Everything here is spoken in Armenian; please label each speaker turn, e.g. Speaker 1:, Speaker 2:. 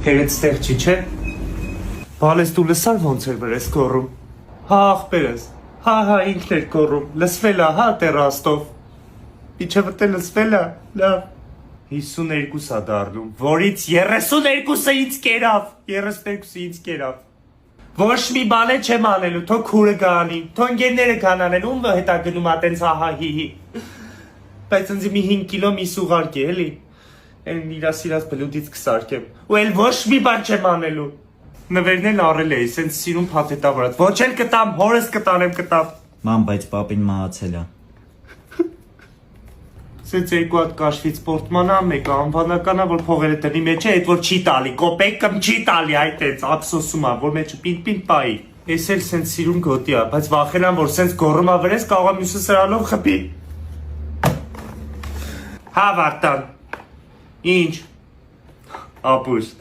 Speaker 1: Տերեց ստեղ չի, չէ։ Բալես դու լսար ոնց էր վրես կոռում։ Հա աղբերս, հա ինքն էր կոռում, լսվել է, հա տերաստով։ Իջևտե լսվել է, լավ։ 52 է դառնում, որից 32-ը ինձ կերավ, 32-ը ինձ կերավ։ Ոչ մի բան չեմ անելու, թո քուրը գանի, թո ընկերները կան անել, ում հետա գնում ա տենց հահա հիհի։ Բայց ինձ մի 5 կիլո միս ուղարկի, էլի։ Այն իրա սիրած բլուդից կսարկեմ։ Ու էլ ոչ մի բան չեմ անելու։ Նվերն էլ առել էի, սենց սիրուն փաթեթա վրա։ Ոչ էլ կտամ, հորս կտանեմ կտամ։
Speaker 2: Ման, բայց պապին մահացել է։
Speaker 1: Սենց երկու հատ կաշվից պորտմանա, մեկը անվանականա, որ փողերը տնի մեջ է, այդ որ չի տալի, կոպեկ կամ չի տալի, այդ էց, ափսոսում ա, որ մեջը պին պայի։ Ես էլ սենց սիրուն գոտի ա, բայց վախենամ, որ սենց գոռում ա վրես, կարող ա մյուսը սրանով խփի։ Հա վարտան։ Ինչ։ Ապուս։